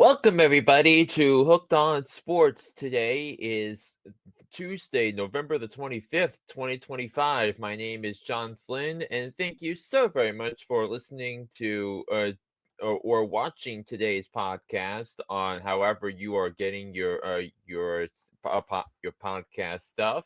Welcome, everybody, to Hooked on Sports. Today is Tuesday, November the 25th, 2025. My name is John Flynn, and thank you so very much for listening to or watching today's podcast on however you are getting your podcast stuff.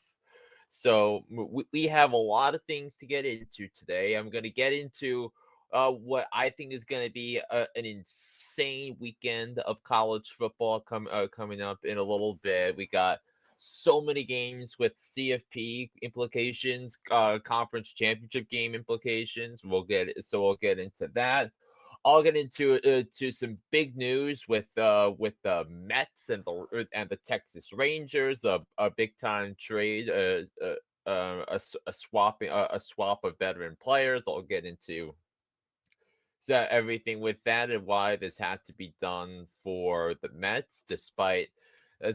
So we have a lot of things to get into today. I'm going to get into what I think is going to be an insane weekend of college football coming up in a little bit. We got so many games with CFP implications, conference championship game implications. We'll get into that. I'll get into to some big news with the Mets and the Texas Rangers, a big time trade, a swap of veteran players. I'll get into everything with that and why this had to be done for the Mets, despite the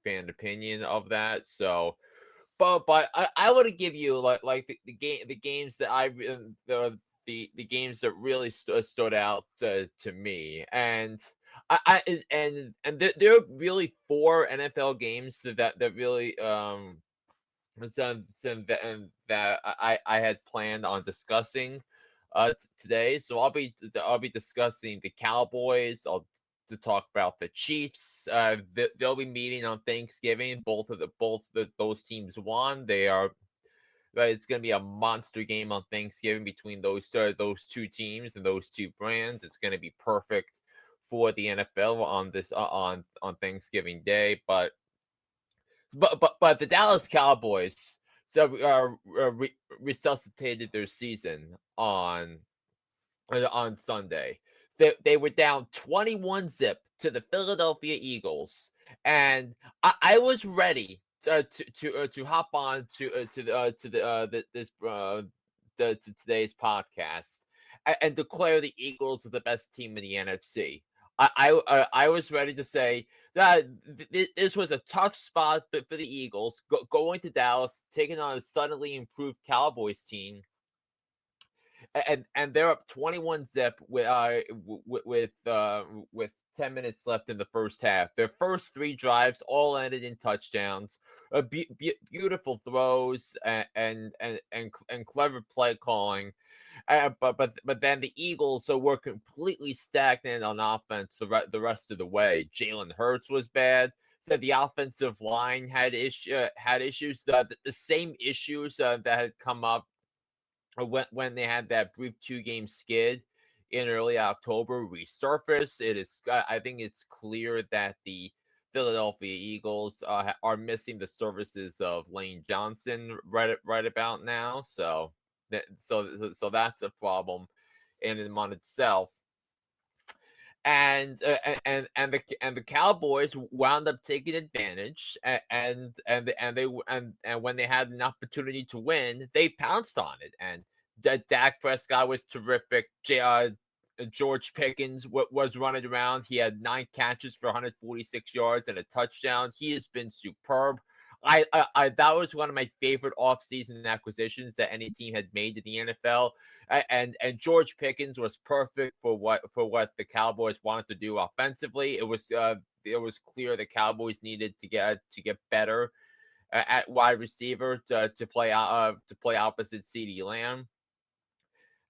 fan opinion of that. So, but I want to give you like the games that the games that really stood out to me, and there are really four NFL games that really that I had planned on discussing today. So I'll be discussing the Cowboys. I'll to talk about the Chiefs. They'll be meeting on Thanksgiving. Those teams won. It's going to be a monster game on Thanksgiving between those two teams and those two brands. It's going to be perfect for the NFL on this on Thanksgiving Day. But the Dallas Cowboys resuscitated their season on Sunday. They were down 21-0 to the Philadelphia Eagles, and I was ready to hop on to today's podcast and declare the Eagles as the best team in the NFC. I was ready to say that this was a tough spot for the Eagles going to Dallas, taking on a suddenly improved Cowboys team, and they're up 21-0 with 10 minutes left in the first half. Their first three drives all ended in touchdowns, beautiful throws and clever play calling. But then the Eagles were completely stagnant on offense the rest of the way. Jalen Hurts was bad. Said the offensive line had issues, the same issues that had come up when they had that brief 2-game skid in early October resurface. I think it's clear that the Philadelphia Eagles are missing the services of Lane Johnson right about now. So that's a problem in and on itself. And the Cowboys wound up taking advantage, and when they had an opportunity to win, they pounced on it. And Dak Prescott was terrific. George Pickens was running around. He had 9 catches for 146 yards and a touchdown. He has been superb. I that was one of my favorite offseason acquisitions that any team had made in the NFL. And George Pickens was perfect for what the Cowboys wanted to do offensively. It was clear the Cowboys needed to get better at wide receiver to play opposite CeeDee Lamb.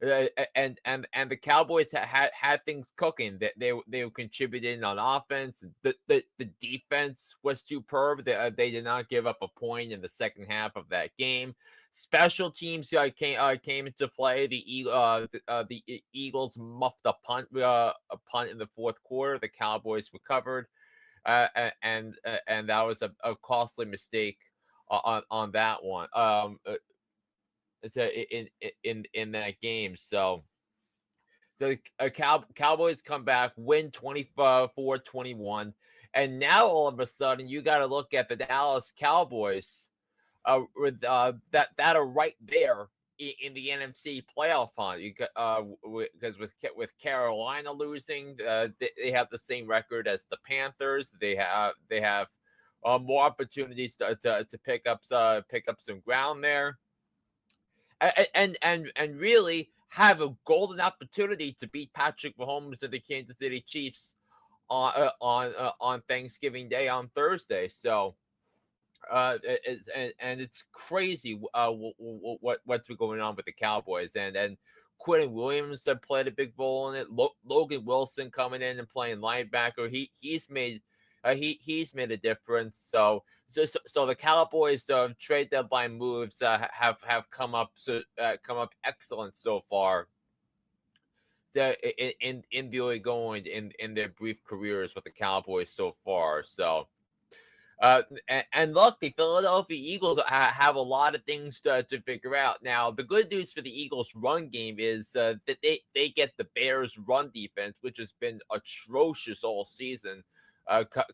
And the Cowboys had things cooking. They were contributing on offense. The defense was superb. They did not give up a point in the second half of that game. Special teams came into play. The Eagles muffed a punt in the fourth quarter. The Cowboys recovered, and that was a costly mistake on that one. In that game. So Cowboys come back, win 24-21, and now all of a sudden you got to look at the Dallas Cowboys that are right there in the NFC playoff hunt. Because with Carolina losing, they have the same record as the Panthers. They have more opportunities to pick up some ground there. And really, have a golden opportunity to beat Patrick Mahomes and the Kansas City Chiefs on Thanksgiving Day on Thursday. So and it's crazy what's been going on with the Cowboys, and Quentin Williams played a big role in it. Logan Wilson coming in and playing linebacker, he's made a difference. So the Cowboys trade deadline moves have come up excellent so far. So in the way going in their brief careers with the Cowboys so far. So and look, the Philadelphia Eagles have a lot of things to figure out. Now, the good news for the Eagles' run game is that they get the Bears' run defense, which has been atrocious all season,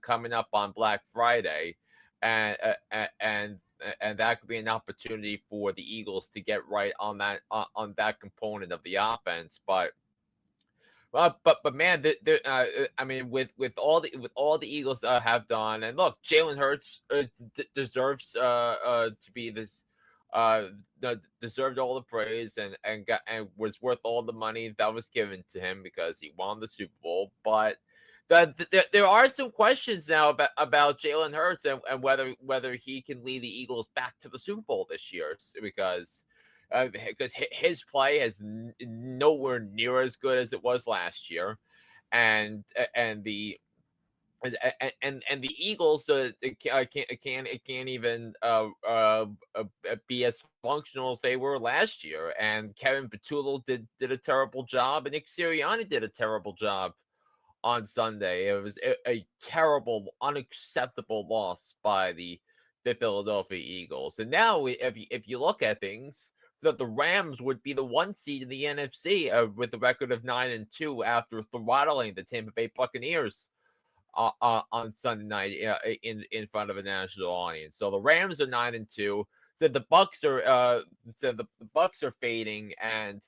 coming up on Black Friday, and and that could be an opportunity for the Eagles to get right on that component of the offense, but. But man, I mean, with all the Eagles have done, and look, Jalen Hurts deserves to be this deserved all the praise and was worth all the money that was given to him because he won the Super Bowl. But there are some questions now about Jalen Hurts and whether he can lead the Eagles back to the Super Bowl this year because his play is nowhere near as good as it was last year, and the Eagles can't even be as functional as they were last year. And Kevin Petullo did a terrible job, and Nick Sirianni did a terrible job on Sunday. It was a terrible, unacceptable loss by the Philadelphia Eagles. And now, if you look at things, that the Rams would be the 1 seed in the NFC with a record of 9-2 after throttling the Tampa Bay Buccaneers on Sunday night in front of a national audience. So the Rams are 9-2. So the Bucks are fading, and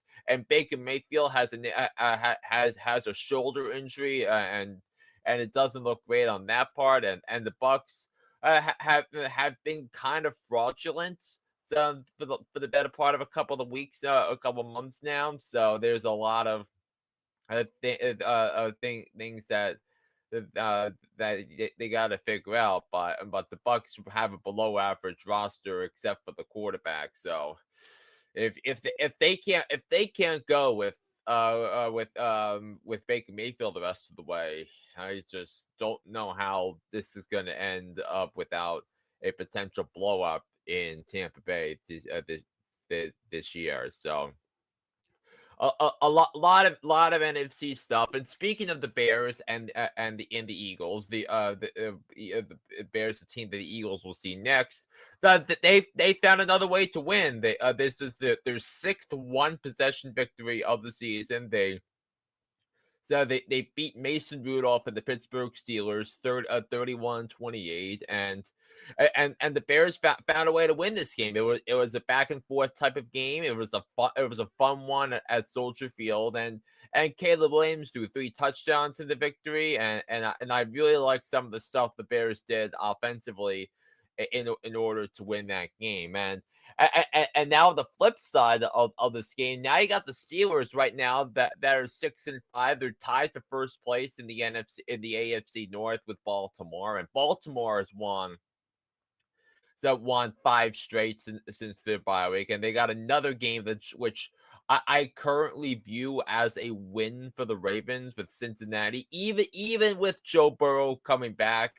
Baker Mayfield has a shoulder injury, and it doesn't look great on that part, and the Bucks have been kind of fraudulent. So for the better part of a couple of weeks, a couple of months now. So there's a lot of things that they got to figure out. But the Bucks have a below average roster except for the quarterback. So if they can't go with Baker Mayfield the rest of the way, I just don't know how this is going to end up without a potential blow up in Tampa Bay this year. So a lot of NFC stuff. And speaking of the Bears and the Eagles, the Bears, the team that the Eagles will see next, they found another way to win. This is their 6th one possession victory of the season. They beat Mason Rudolph and the Pittsburgh Steelers 31-28, and the Bears found a way to win this game. It was a back and forth type of game. It was a fun one at Soldier Field, and Caleb Williams threw 3 touchdowns in the victory, and I really like some of the stuff the Bears did offensively in order to win that game. And now the flip side of this game, now you got the Steelers right now that are 6-5. They're tied for first place in the AFC North with Baltimore, and Baltimore has won 5 straight since their bye week, and they got another game which I currently view as a win for the Ravens with Cincinnati, even with Joe Burrow coming back.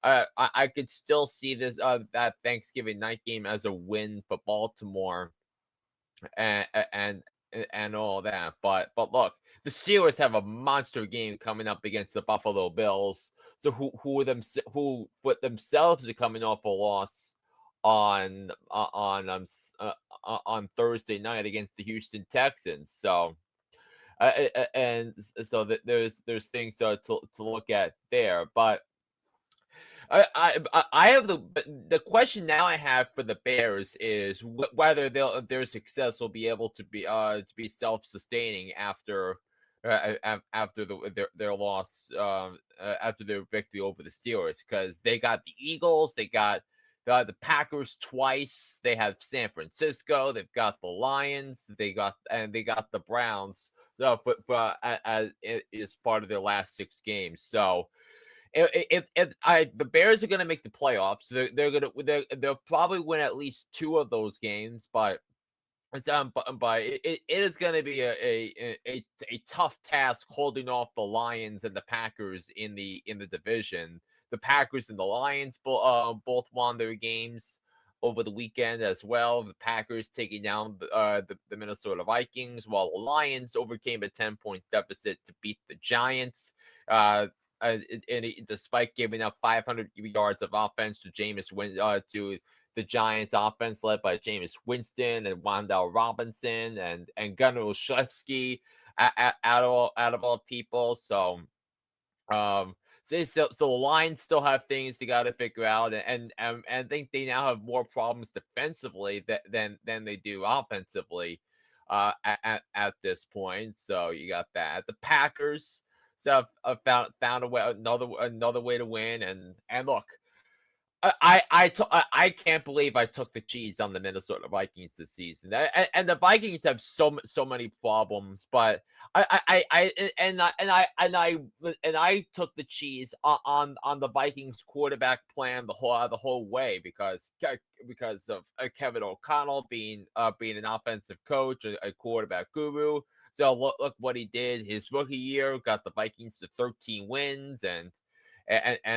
I could still see this that Thanksgiving night game as a win for Baltimore and all that. But look, the Steelers have a monster game coming up against the Buffalo Bills. So who put themselves are coming off a loss on Thursday night against the Houston Texans. So and so there's things to look at there, but. I have the question now I have for the Bears is whether their success will be able to be self-sustaining after their loss after their victory over the Steelers, because they got the Eagles, they got the Packers twice. They have San Francisco. They've got the Lions. They got the Browns. So, as part of their last 6 games. So, if the Bears are going to make the playoffs, they'll probably win at least 2 of those games. But it is going to be a tough task holding off the Lions and the Packers in the division. The Packers and the Lions both won their games over the weekend as well. The Packers taking down the Minnesota Vikings, while the Lions overcame a 10-point deficit to beat the Giants. Despite giving up 500 yards of offense to to the Giants offense led by Jameis Winston and Wan'Dale Robinson and Gunnar Olszewski out of all people. So the Lions still have things they got to figure out, and I think they now have more problems defensively than they do offensively at this point. So you got that. The Packers found a way, another way to win, and look. I can't believe I took the cheese on the Minnesota Vikings this season, and the Vikings have so many problems. But I took the cheese on the Vikings quarterback plan the whole way because of Kevin O'Connell being an offensive coach, a quarterback guru. So look what he did his rookie year, got the Vikings to 13 wins and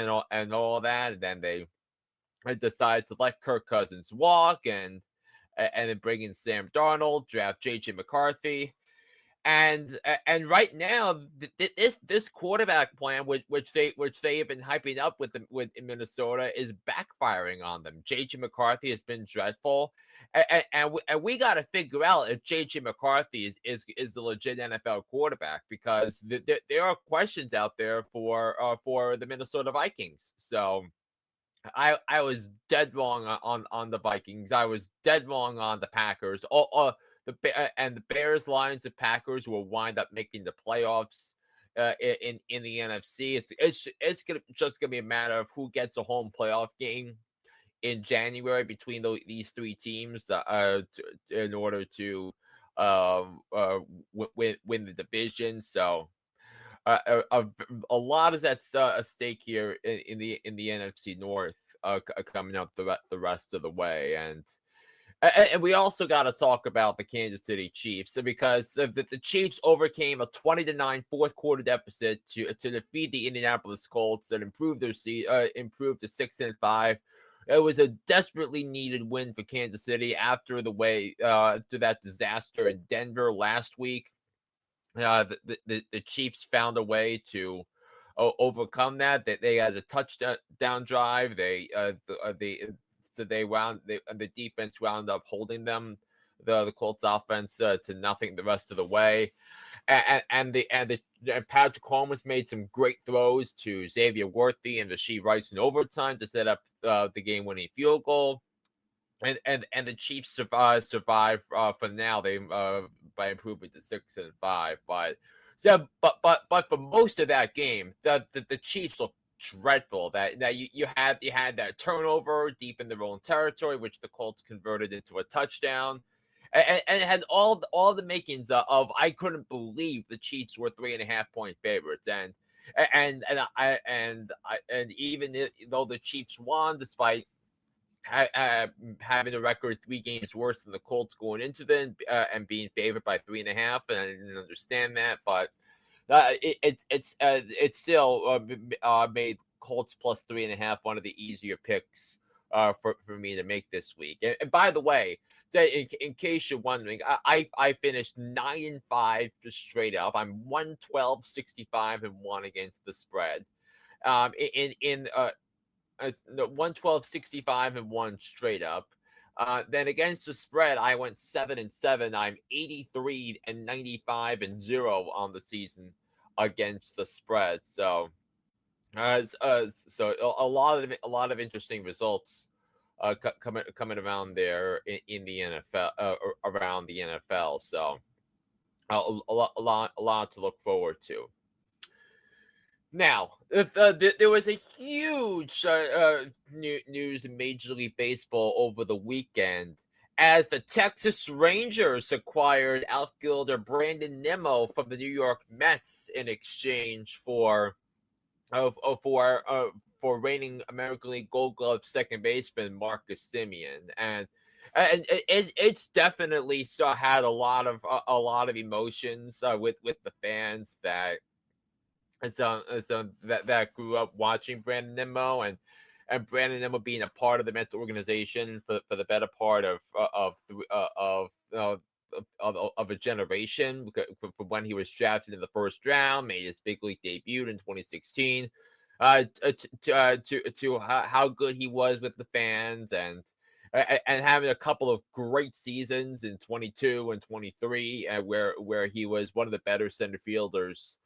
all that, and then they. I decided to let Kirk Cousins walk and then bring in Sam Darnold, draft JJ McCarthy, and right now this quarterback plan, which they have been hyping up with Minnesota, is backfiring on them. JJ McCarthy has been dreadful, and we got to figure out if JJ McCarthy is the legit NFL quarterback, because there are questions out there for the Minnesota Vikings. So. I was dead wrong on the Vikings. I was dead wrong on the Packers. The Bears, Lions, and Packers will wind up making the playoffs in the NFC. It's just gonna be a matter of who gets a home playoff game in January between these 3 teams in order to win the division. So. A lot is at stake here in the NFC North coming up the rest of the way, and we also got to talk about the Kansas City Chiefs, because the Chiefs overcame a 20-9 fourth quarter deficit to defeat the Indianapolis Colts and improve to 6-5. It was a desperately needed win for Kansas City after that disaster in Denver last week. The Chiefs found a way to overcome that. They had a touchdown drive. The defense wound up holding them, the Colts offense, to nothing the rest of the way. And Patrick Mahomes made some great throws to Xavier Worthy and Rashee Rice in overtime to set up the game-winning field goal. And the Chiefs survive for now. They by improving to 6-5. But for most of that game, the Chiefs looked dreadful. That you had that turnover deep in their own territory, which the Colts converted into a touchdown, and it had all the makings of I couldn't believe the Chiefs were 3.5-point favorites, and even though the Chiefs won despite having a record 3 games worse than the Colts going into them, and being favored by 3.5, and I didn't understand that, but it's still made Colts plus 3.5 one of the easier picks for me to make this week. And by the way, in case you're wondering, I finished 9-5 straight up. I'm 112-65-1 against the spread. In 112-65-1 straight up. Then against the spread, I went 7-7. I'm 83-95-0 on the season against the spread. So, so a lot of interesting results coming around there in the NFL, around the NFL. So, a lot to look forward to. Now, there was a huge news in Major League Baseball over the weekend as the Texas Rangers acquired outfielder Brandon Nimmo from the New York Mets in exchange uh, uh, for uh, for reigning American League Gold Glove second baseman Marcus Semien, and it's definitely had a lot of emotions with the fans that grew up watching Brandon Nimmo, and Brandon Nimmo being a part of the Mets organization for the better part of a generation from when he was drafted in the first round, made his big league debut in 2016, to how good he was with the fans, and having a couple of great seasons in 22 and 23, where he was one of the better center fielders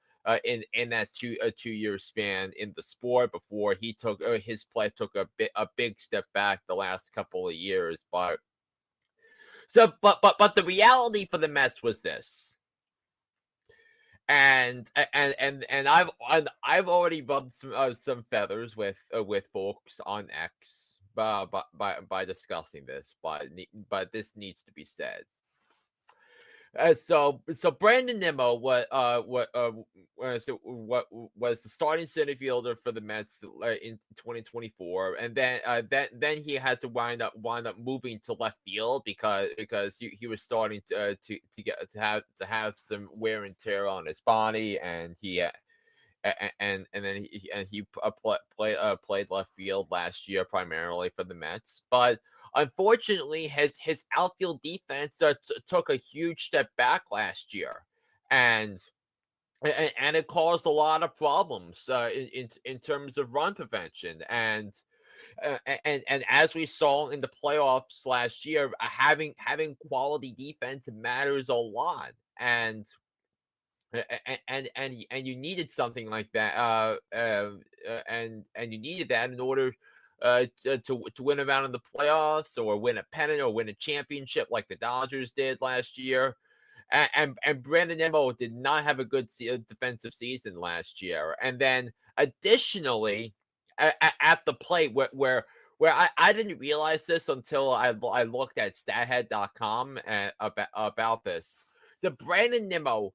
in that 2 year span in the sport before he took his play took a big step back the last couple of years. But the reality for the Mets was this, and I've already rubbed some feathers with folks on X by discussing this, but this needs to be said. So Brandon Nimmo, what was the starting center fielder for the Mets in 2024, and then he had to wind up moving to left field because he was starting to have some wear and tear on his body, and then he played left field last year primarily for the Mets, but unfortunately his outfield defense took a huge step back last year, and and it caused a lot of problems in terms of run prevention, and as we saw in the playoffs last year, having quality defense matters a lot, and you needed something like that, and you needed that in order to win around in the playoffs, or win a pennant, or win a championship like the Dodgers did last year. And Brandon Nimmo did not have a good defensive season last year. And then additionally, at the plate, where I didn't realize this until I looked at stathead.com about this. So Brandon Nimmo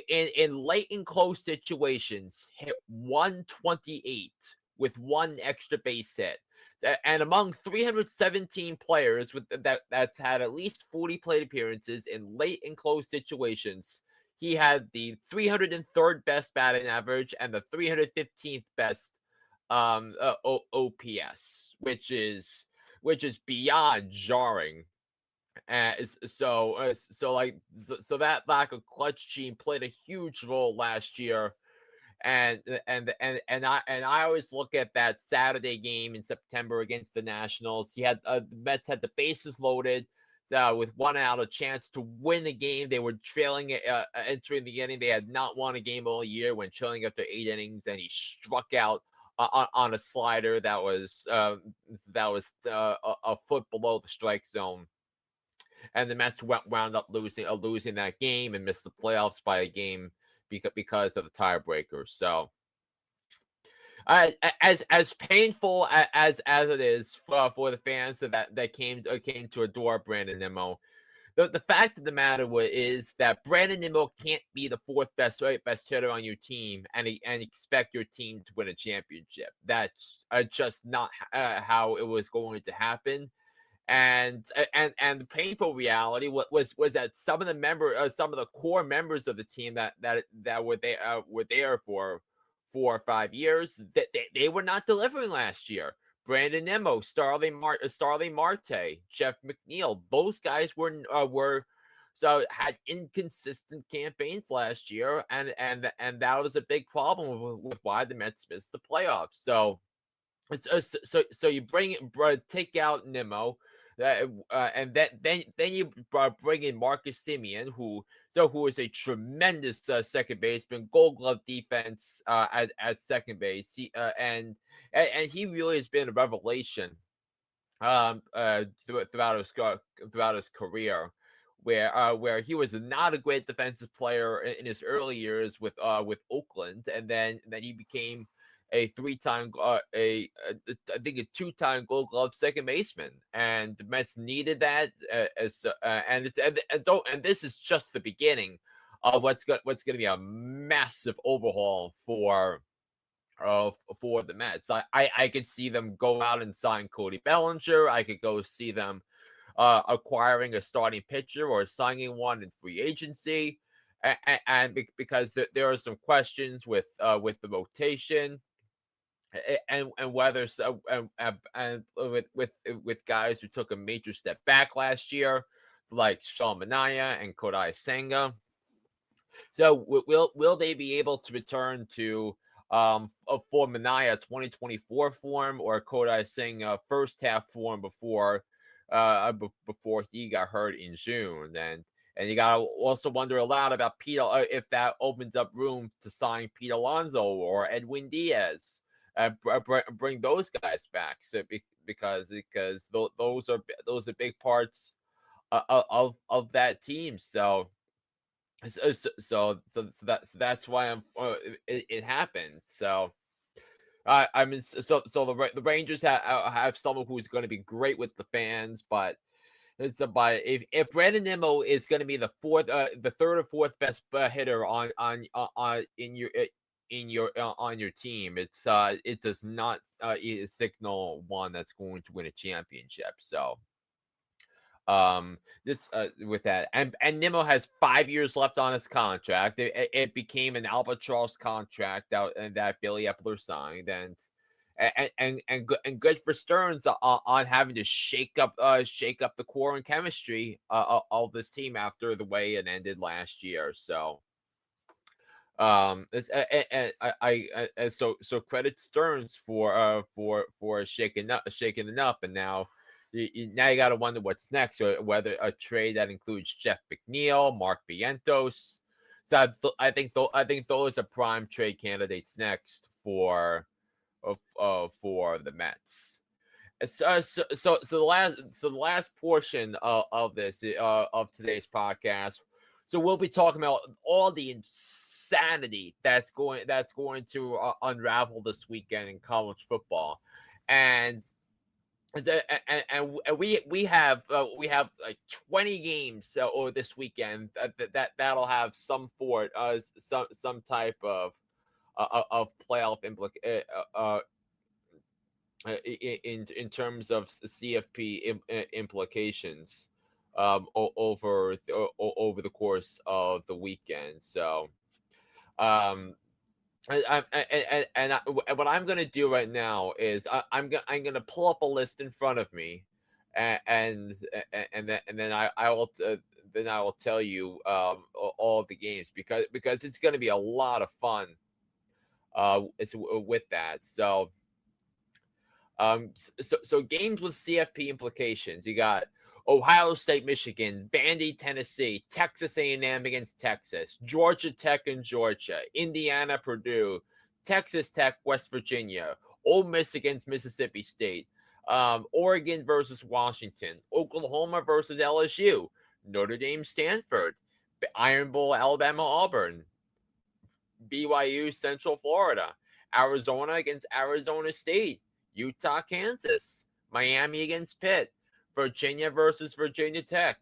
in late and close situations hit 128 with one extra base hit. And among 317 players that's had at least 40 plate appearances in late and close situations, he had the 303rd best batting average and the 315th best OPS, which is beyond jarring. So that lack of clutch gene played a huge role last year, and I always look at that Saturday game in September against the Nationals. The Mets had the bases loaded, with 1 out, a chance to win the game. They were trailing entering the inning. They had not won a game all year when trailing after 8 innings, and he struck out on a slider that was a foot below the strike zone, and the Mets wound up losing that game and missed the playoffs by a game because of the tiebreaker. So, as painful as it is for the fans that came to adore Brandon Nimmo, the fact of the matter is that Brandon Nimmo can't be the fourth best hitter on your team and expect your team to win a championship. That's just not how it was going to happen. And the painful reality was that some of the core members of the team that were there for 4 or 5 years, that they were not delivering last year. Brandon Nimmo, Starling Marte, Jeff McNeil, those guys had inconsistent campaigns last year, and that was a big problem with why the Mets missed the playoffs. So you take out Nimmo, and then you bring in Marcus Semien, who is a tremendous second baseman, Gold Glove defense at second base. And he really has been a revelation throughout his career. where he was not a great defensive player in his early years with Oakland, and then he became a three-time I think a two-time Gold Glove second baseman, and the Mets needed that and this is just the beginning of what's going to be a massive overhaul for the Mets. I could see them go out and sign Cody Bellinger. I could go see them acquiring a starting pitcher or signing one in free agency, and because there are some questions with the rotation and whether so and with guys who took a major step back last year, like Sean Manaea and Kodai Senga. So will they be able to return to for Manaea 2024 form or Kodai Senga first half form before he got hurt in June? And you gotta also wonder a lot about Pete if that opens up room to sign Pete Alonso or Edwin Diaz. Bring those guys back, so because those are big parts of that team. That's why it happened. So I mean, so the Rangers have someone who's going to be great with the fans, but if Brandon Nimmo is going to be the third or fourth best hitter on on your team, it does not signal one that's going to win a championship. So this with that, and Nimmo has 5 years left on his contract. It became an albatross contract that Billy Epler signed, and good for Stearns on having to shake up the core and chemistry of this team after the way it ended last year. So so credit Stearns for shaking it up, and now you got to wonder what's next, or whether a trade that includes Jeff McNeil, Mark Vientos. So I think those are prime trade candidates next for the Mets. So the last portion of this of today's podcast. So we'll be talking about all the insanity that's going to unravel this weekend in college football, and we have like 20 games over this weekend that'll have some type of playoff in terms of CFP implications over the course of the weekend. So what I'm going to do right now is I'm going to pull up a list in front of me, and then I will tell you all the games because it's going to be a lot of fun it's with that. So games with CFP implications. You got Ohio State, Michigan, Vandy, Tennessee, Texas A&M against Texas, Georgia Tech and Georgia, Indiana, Purdue, Texas Tech, West Virginia, Ole Miss against Mississippi State, Oregon versus Washington, Oklahoma versus LSU, Notre Dame, Stanford, Iron Bowl, Alabama, Auburn, BYU, Central Florida, Arizona against Arizona State, Utah, Kansas, Miami against Pitt, Virginia versus Virginia Tech,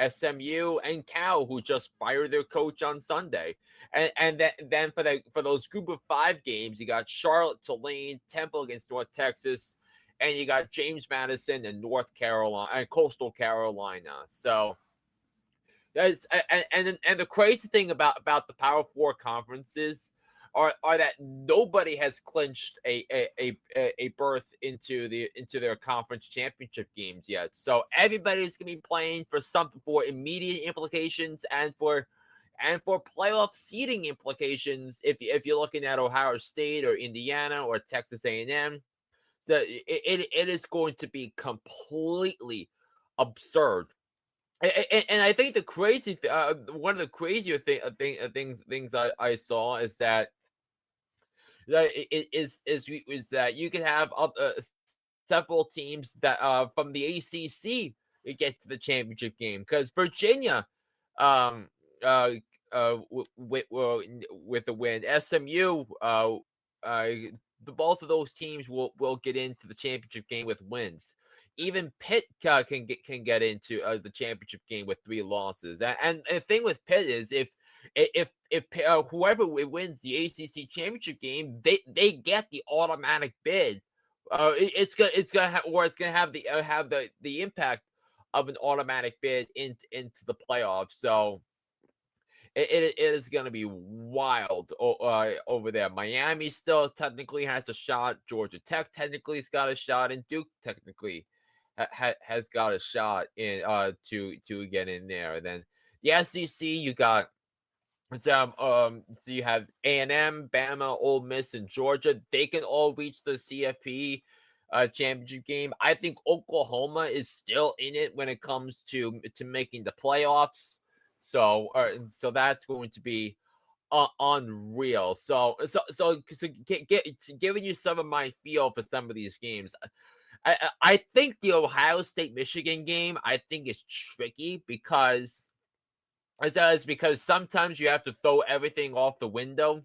SMU and Cal, who just fired their coach on Sunday, and then for those group of 5 games, you got Charlotte, Tulane, Temple against North Texas, and you got James Madison and North Carolina and Coastal Carolina. So. And the crazy thing about the Power 4 conferences are that nobody has clinched a berth into their conference championship games yet. So everybody's gonna be playing for something, for immediate implications and for playoff seeding implications. If you're looking at Ohio State or Indiana or Texas A&M, so it is going to be completely absurd. And I think the crazy one of the crazier things I saw is that that you can have several teams that from the ACC get to the championship game because Virginia, um, uh, with the win, SMU, both of those teams will get into the championship game with wins. Even Pitt can get into the championship game with 3 losses. And the thing with Pitt is if whoever wins the ACC championship game, they get the automatic bid. It's gonna have the impact of an automatic bid into the playoffs. So it is going to be wild over there. Miami still technically has a shot. Georgia Tech technically has got a shot, and Duke technically has got a shot in to get in there. And then the SEC, you got so you have A&M, Bama, Ole Miss, and Georgia. They can all reach the CFP championship game. I think Oklahoma is still in it when it comes to making the playoffs. So that's going to be unreal. So giving you some of my feel for some of these games. I think the Ohio State Michigan game I think is tricky because sometimes you have to throw everything off the window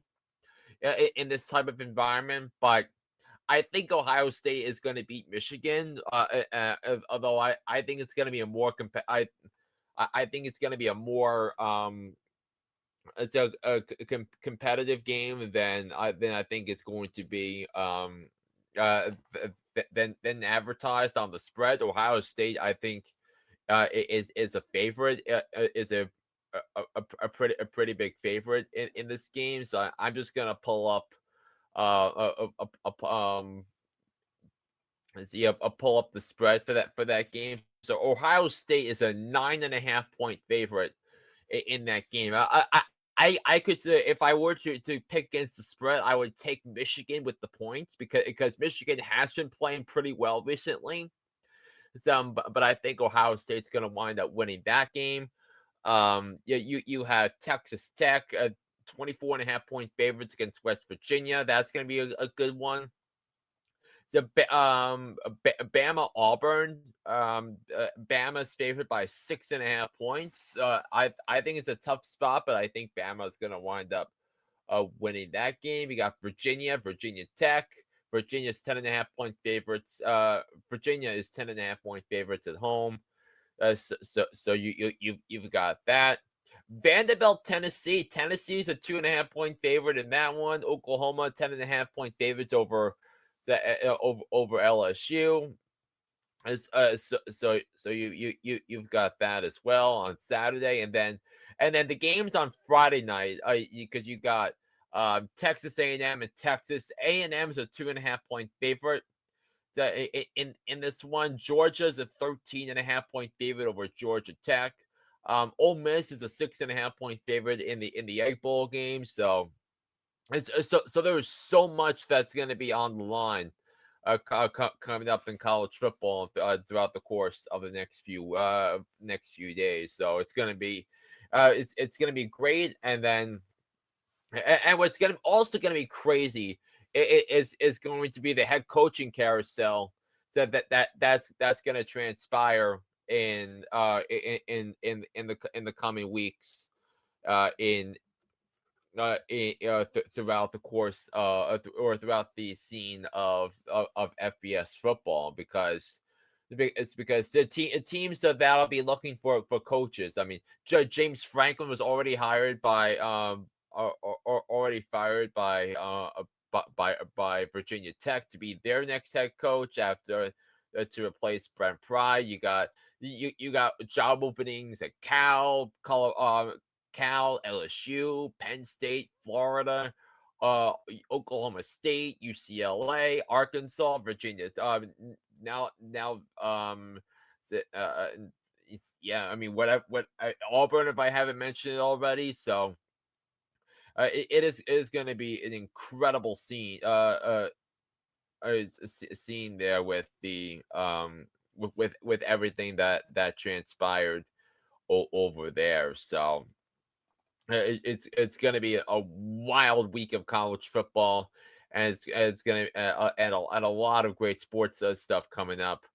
in this type of environment. But I think Ohio State is going to beat Michigan. Although I think it's going to be a more I think it's going to be a more it's competitive game than I think it's going to be than advertised on the spread. Ohio State, I think, is a favorite. Is a pretty big favorite in this game. So I'm just gonna pull up let's see, I'll pull up the spread for that game. So Ohio State is a 9.5 point favorite in that game. I could say if I were to pick against the spread, I would take Michigan with the points because Michigan has been playing pretty well recently. But I think Ohio State's going to wind up winning that game. You have Texas Tech, 24.5 point favorites against West Virginia. That's going to be a good one. So, Bama Auburn. Bama's favored by 6.5 points. I think it's a tough spot, but I think Bama is going to wind up winning that game. You got Virginia Tech. Virginia's 10.5 point favorites. Virginia is 10.5 point favorites at home. So you've got that. Vanderbilt, Tennessee. Tennessee's a 2.5 point favorite in that one. Oklahoma, 10.5 point favorites over LSU. So you've got that as well on Saturday, and then the games on Friday night. Because you got Texas A&M and Texas. A&M's a 2.5 point favorite. In this one, Georgia's a 13.5 point favorite over Georgia Tech. Ole Miss is a 6.5 point favorite in the Egg Bowl game. So there's so much that's going to be on the line coming up in college football throughout the course of the next few days. So it's going to be it's going to be great, and then and what's also going to be crazy is going to be the head coaching carousel. So that's going to transpire in the coming weeks throughout the course or throughout the scene of FBS football, because the teams that'll be looking for coaches. I mean, James Franklin was already hired by already fired by Virginia Tech to be their next head coach after to replace Brent Pry. You got job openings at Cal, LSU, Penn State, Florida, Oklahoma State, UCLA, Arkansas, Virginia. Now, yeah. I mean, what Auburn, if I haven't mentioned it already. So, it is going to be an incredible scene. Scene there with the with everything that transpired over there. So. It's going to be a wild week of college football, and it's going to and a lot of great sports stuff coming up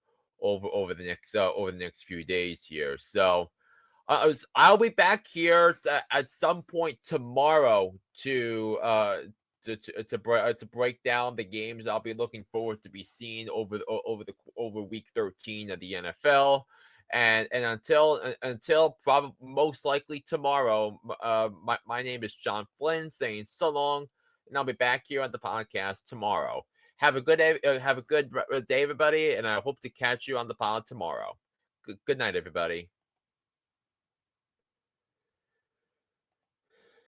over the next few days here. So I'll be back here at some point tomorrow to break down the games I'll be looking forward to be seeing over week 13 of the NFL. And until probably most likely tomorrow, my name is John Flynn saying so long, and I'll be back here on the podcast tomorrow. Have a good day, day, everybody, and I hope to catch you on the pod tomorrow. Good night, everybody.